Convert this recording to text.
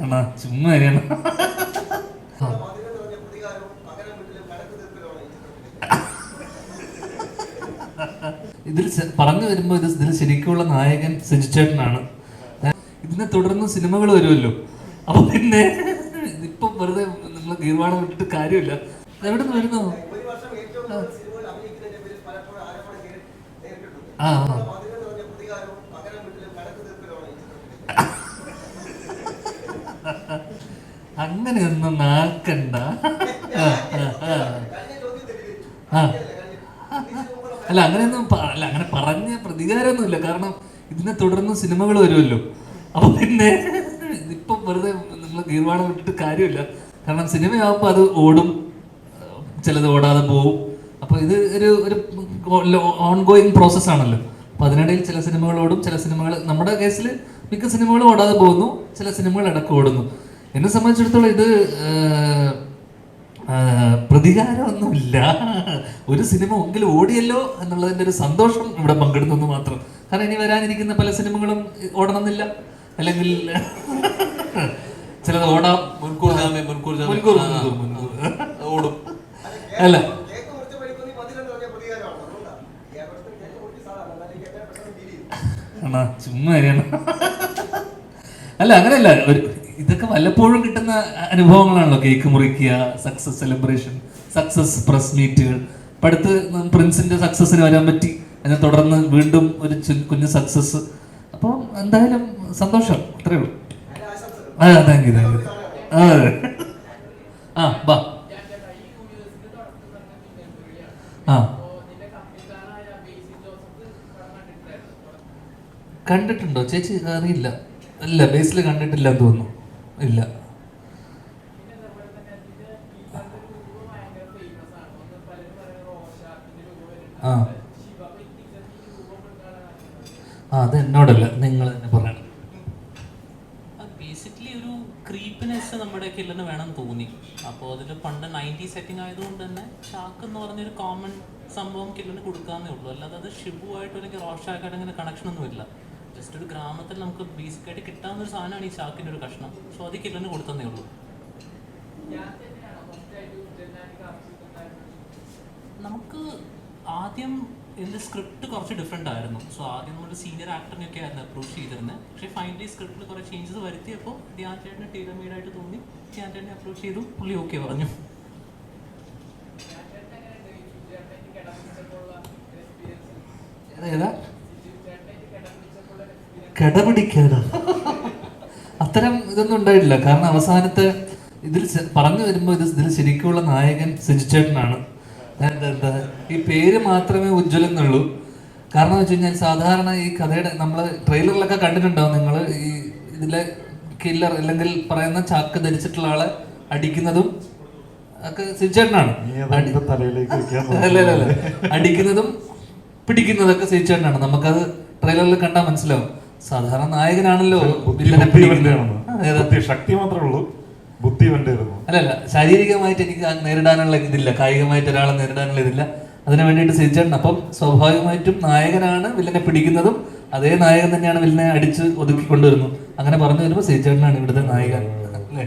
ആണോ ചുമ്മാ കാര്യമാണ്. ഇതിൽ പറഞ്ഞു വരുമ്പോ ഇതിൽ ശരിക്കുള്ള നായകൻ സിജുചേട്ടനാണ്. ഇതിനെ തുടർന്ന് സിനിമകൾ വരുമല്ലോ, അപ്പൊ പിന്നെ ഇപ്പൊ വെറുതെ നമ്മള് ഗീർവാണം വിട്ടിട്ട് കാര്യമില്ല. എവിടെ നിന്ന് വരുന്നു? ആ അങ്ങനെയൊന്നും നാക്കണ്ട. അല്ല അങ്ങനെയൊന്നും അല്ല, അങ്ങനെ പറഞ്ഞ പ്രതികാരമൊന്നുമില്ല. കാരണം ഇതിനെ തുടർന്ന് സിനിമകൾ വരുമല്ലോ, അപ്പൊ പിന്നെ ഇപ്പൊ വെറുതെ നമ്മള് ഗീർവാണം വിട്ടിട്ട് കാര്യമില്ല. കാരണം സിനിമയാകുമ്പോ അത് ഓടും, ചിലത് ഓടാതെ പോവും. അപ്പൊ ഇത് ഒരു ഓൺഗോയിങ് പ്രോസസ് ആണല്ലോ. അപ്പൊ അതിനിടയിൽ ചില സിനിമകൾ ഓടും, ചില സിനിമകൾ, നമ്മുടെ കേസിൽ മിക്ക സിനിമകളും ഓടാതെ പോകുന്നു, ചില സിനിമകൾ ഇടക്ക് ഓടുന്നു. എന്നെ സംബന്ധിച്ചിടത്തോളം ഇത് പ്രതികാരമൊന്നുമില്ല. ഒരു സിനിമ എങ്കിലും ഓടിയല്ലോ എന്നുള്ളതിന്റെ ഒരു സന്തോഷം ഇവിടെ പങ്കിടുന്നു മാത്രം. കാരണം ഇനി വരാനിരിക്കുന്ന പല സിനിമകളും ഓടണമെന്നില്ല, അല്ലെങ്കിൽ ചിലത് ഓടാം, മുൻകൂർ ഓടും. അല്ല ആണോ ചുമ്മാ കാര്യമാണ്. അല്ല അങ്ങനെയല്ല, ഇതൊക്കെ വല്ലപ്പോഴും കിട്ടുന്ന അനുഭവങ്ങളാണല്ലോ. കേക്ക് മുറിക്കുക, സക്സസ് സെലിബ്രേഷൻ, സക്സസ് പ്രസ് മീറ്റുകൾ. ഇപ്പം അടുത്ത് പ്രിൻസിന്റെ സക്സസിന് വരാൻ പറ്റി, അതിനെ തുടർന്ന് വീണ്ടും ഒരു കുഞ്ഞു സക്സസ്. അപ്പോൾ എന്തായാലും സന്തോഷം, അത്രേ ഉള്ളൂ. Thank you. ആ ബാ. ആ കണ്ടിട്ടുണ്ടോ ചേച്ചി? അറിയില്ല, ഇല്ല, ബേസിൽ കണ്ടിട്ടില്ല എന്ന് തോന്നുന്നു. ഇല്ല. ആ അത് എന്നോടല്ല, നിങ്ങൾ തന്നെ പറയണം. ബേസിക്കലി ഒരു ക്രീപ്പിനെസ് നമ്മുടെ കില്ലറിന് വേണം തോന്നി. അപ്പോൾ അതിൽ പണ്ട് 90 സെറ്റിംഗ് ആയതുകൊണ്ട് തന്നെ ഷാക്ക് എന്ന് പറഞ്ഞൊരു കോമൺ സംഭവം കില്ലറിന് കൊടുക്കാന്നേ ഉള്ളൂ. അല്ലാതെ അത് ഷിബുവായിട്ടോ അല്ലെങ്കിൽ റോഷാക്കായിട്ട് അങ്ങനെ കണക്ഷനൊന്നും ഇല്ല. ജസ്റ്റ് ഒരു ഗ്രാമത്തിൽ നമുക്ക് ബേസിക്കായിട്ട് കിട്ടാവുന്ന ഒരു സാധനമാണ് ഈ ഷാക്കിൻ്റെ ഒരു കഷ്ണം. സോ അത് കില്ലറിന് കൊടുത്തന്നേ ഉള്ളൂ. നമുക്ക് ആദ്യം ഇതിൻ്റെ സ്ക്രിപ്റ്റ് കുറച്ച് ഡിഫറെൻ്റ് ആയിരുന്നു. സോ ആദ്യം നമ്മൾ സീനിയർ ആക്ടറിനൊക്കെ ആയിരുന്നു അപ്രോച്ച് ചെയ്തിരുന്നത്. പക്ഷേ ഫൈനലി സ്ക്രിപ്റ്റിൽ കുറേ ചേഞ്ചസ് വരുത്തിയപ്പോൾ ധ്യാൻ ചേട്ടന് ടീലർ മെയ്ഡായിട്ട് തോന്നി. ധ്യാൻ ചേട്ടനെ അപ്രോച്ച് ചെയ്തു, പുള്ളി ഓക്കെ പറഞ്ഞു. ഏതാ കിടപിടിക്കാനോ? അത്തരം ഇതൊന്നും ഉണ്ടായിട്ടില്ല. കാരണം അവസാനത്തെ ഇതിൽ പറഞ്ഞു വരുമ്പോ ഇതിൽ ശരിക്കുള്ള നായകൻ സിജുചേട്ടനാണ്. എന്താ ഈ പേര് മാത്രമേ ഉജ്ജ്വലെന്നുള്ളൂ. കാരണം വെച്ച് കഴിഞ്ഞാൽ സാധാരണ ഈ കഥയുടെ നമ്മള് ട്രെയിലറിലൊക്കെ കണ്ടിട്ടുണ്ടാവും നിങ്ങൾ, ഈ ഇതിലെ കില്ലർ അല്ലെങ്കിൽ പറയുന്ന ചാക്ക് ധരിച്ചിട്ടുള്ള ആളെ അടിക്കുന്നതും ഒക്കെ സിജുചേട്ടനാണ്. അല്ല അടിക്കുന്നതും പിടിക്കുന്നതൊക്കെ സിജുചേട്ടനാണ്. നമുക്കത് ട്രെയിലറിൽ കണ്ടാൽ മനസ്സിലാവും. സാധാരണ നായകനാണല്ലോ ശക്തി മാത്രമേ ഉള്ളൂ, ബുദ്ധി വേണ്ടിയിരുന്നു. അല്ലല്ല, ശാരീരികമായിട്ട് എനിക്ക് നേരിടാനുള്ള ഇതില്ല, കായികമായിട്ട് ഒരാളെ നേരിടാനുള്ള ഇതില്ല. അതിനു വേണ്ടിയിട്ട് സിജുചേട്ടൻ. അപ്പം സ്വാഭാവികമായിട്ടും നായകനാണ് വില്ലനെ പിടിക്കുന്നതും, അതേ നായകൻ തന്നെയാണ് വില്ലനെ അടിച്ച് ഒതുക്കി കൊണ്ടുവരുന്നു. അങ്ങനെ പറഞ്ഞു വരുമ്പോൾ സിജുചേട്ടനാണ് ഇവിടുത്തെ നായകൻ അല്ലേ?